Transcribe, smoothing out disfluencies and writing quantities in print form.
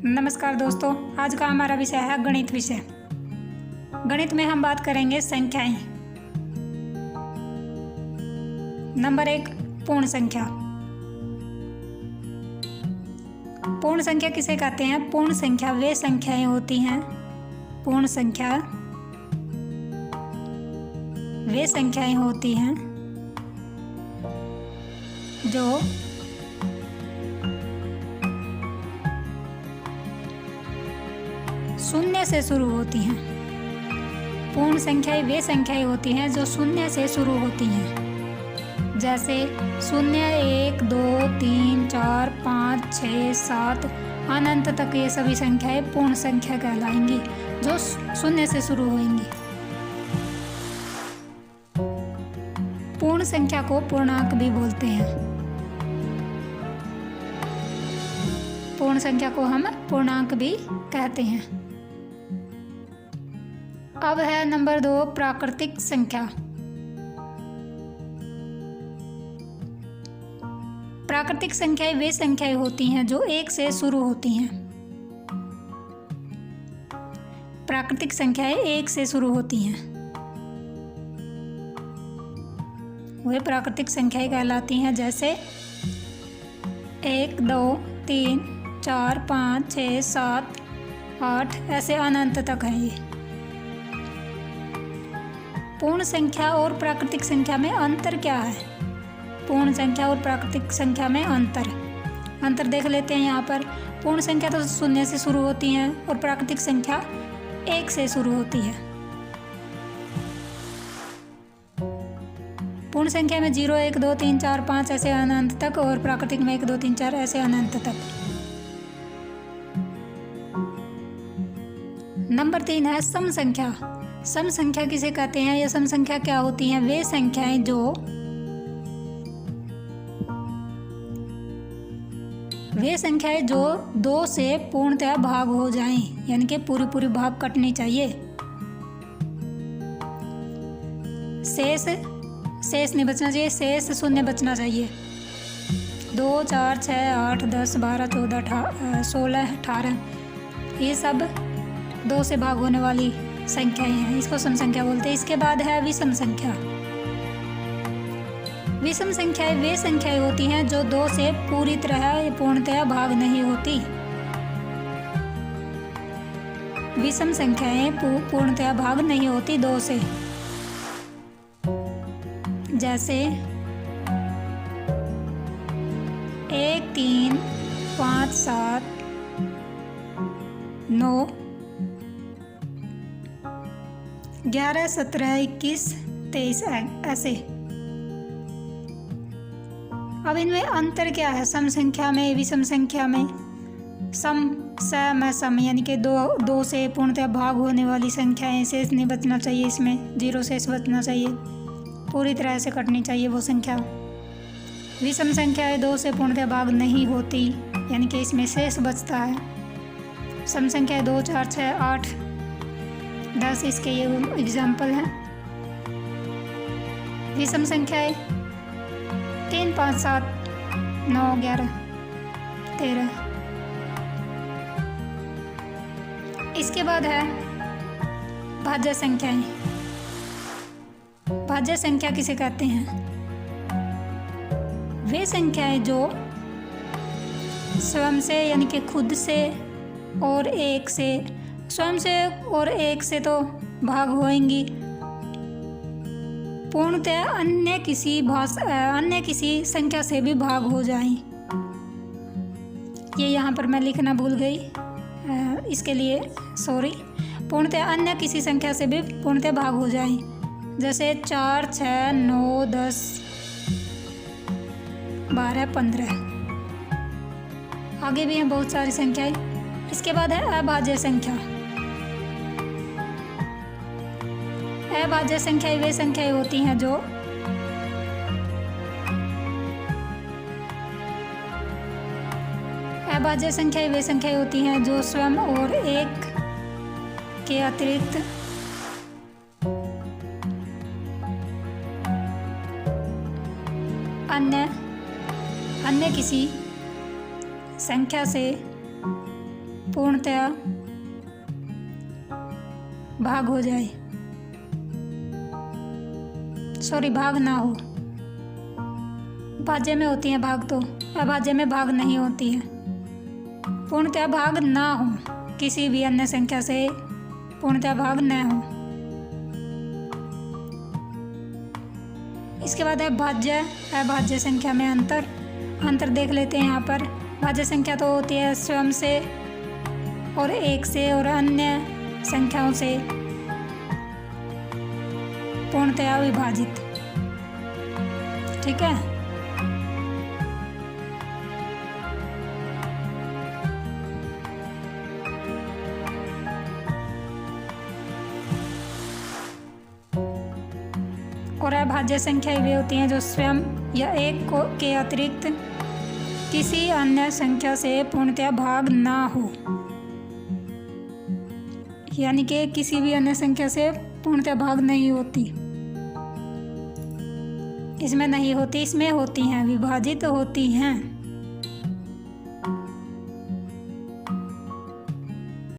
नमस्कार दोस्तों, आज का हमारा विषय है गणित विषय। गणित में हम बात करेंगे संख्याएं। नंबर 1, पूर्ण संख्या। पूर्ण संख्या किसे कहते हैं? पूर्ण संख्या वे संख्याएं होती हैं। पूर्ण संख्या वे संख्याएं होती हैं जो शून्य से शुरू होती हैं। पूर्ण संख्याएं वे संख्याएं होती हैं जो शून्य से शुरू होती हैं। जैसे 0, 1, 2, 3, 4, 5, 6, 7 अनंत तक ये सभी संख्याएं पूर्ण संख्या कहलाएंगी जो शून्य से शुरू होंगी। पूर्ण संख्या को पूर्णांक भी बोलते हैं। पूर्ण संख्या को हम पूर्णांक भी कहते हैं। अब है नंबर 2, प्राकृतिक संख्या। प्राकृतिक संख्याएं वे संख्याएं होती हैं जो 1 से शुरू होती हैं। प्राकृतिक संख्याएं 1 से शुरू होती हैं। वे प्राकृतिक संख्याएं कहलाती हैं। जैसे 1, 2, 3, 4, 5, 6, 7, 8 ऐसे अनंत तक है ये। पूर्ण संख्या और प्राकृतिक संख्या में अंतर क्या है? पूर्ण संख्या और प्राकृतिक संख्या में अंतर देख लेते हैं यहाँ पर। पूर्ण संख्या तो 0 से शुरू होती हैं और प्राकृतिक संख्या 1 से शुरू होती है। पूर्ण संख्या में 0, 1, 2, 3, 4, 5 ऐसे अनंत तक और प्राकृतिक में 1, 2, 3, 4 ऐसे अनंत तक। नंबर 3 है सम संख्या। सम संख्या किसे कहते हैं? यह सम संख्या क्या होती हैं? वे संख्याएं जो 2 से पूर्णतः भाग हो जाएं, यानी कि पूरी भाग कटनी चाहिए। शेष नहीं बचना चाहिए, शेष शून्य बचना चाहिए। 2, 4, 6, 8, 10, 12, 14, 16, 18 ये सब 2 से भाग होने वाली संख्याएं हैं। इसको सम संख्या बोलते हैं। इसके बाद है विषम संख्या। विषम संख्याएं वे संख्याएं होती हैं जो 2 से पूरी तरह पूर्णतः भाग नहीं होती। विषम संख्याएं पूर्णतः भाग नहीं होती 2 से। जैसे 1, 3, 5, 7, 9, 11, 17, 21, 23 ऐसे। अब इनमें अंतर क्या है? सम संख्या में विषम संख्या में सम यानी कि 2 से पूर्णतः भाग होने वाली संख्याएं, शेष नहीं बचना चाहिए। इसमें 0 शेष बचना चाहिए, पूरी तरह से कटनी चाहिए वो संख्या। विषम संख्याएं 2 से पूर्णतः भाग नहीं होती, यानी कि इसमें शेष बचता है। सम संख्या 2, 4, 6, 8, 10 इसके ये एग्जाम्पल हैं। विषम संख्याएं 3, 5, 7, 9, 11, 13। इसके बाद है भाज्य संख्याएं। भाज्य संख्या किसे कहते हैं? वे संख्याएं जो स्वयं से यानी कि खुद से और 1 से, स्वयं से और 1 से तो भाग होएंगी, पूर्णतः अन्य किसी संख्या से भी भाग हो जाएं। ये यहाँ पर मैं लिखना भूल गई, इसके लिए सॉरी। पूर्णतः अन्य किसी संख्या से भी पूर्णतः भाग हो जाएं। जैसे 4, 6, 9, 10, 12, 15 आगे भी हैं बहुत सारी संख्याएं। इसके बाद है अभाज्य संख्या। अभाज्य संख्याएं वे संख्याएं होती हैं जो अभाज्य संख्याएं वे संख्याएं होती हैं जो स्वयं और 1 के अतिरिक्त अन्य किसी संख्या से पूर्णतया भाग हो जाए, सॉरी भाग ना हो। भाज्य में होती है भाग, तो अभाज्य में भाग नहीं होती है। पूर्णतया भाग ना हो, किसी भी अन्य संख्या से पूर्णतया भाग न हो। इसके बाद है भाज्य अभाज्य संख्या में अंतर देख लेते हैं। यहाँ पर भाज्य संख्या तो होती है स्वयं से और एक से और अन्य संख्याओं से पूर्णतया विभाजित, ठीक है। और अभाज्य संख्याएं वे होती हैं जो स्वयं या एक के अतिरिक्त किसी अन्य संख्या से पूर्णतया भाग ना हो, यानी कि किसी भी अन्य संख्या से पूर्णतया भाग नहीं होती। इसमें नहीं होती, इसमें होती हैं, विभाजित होती हैं।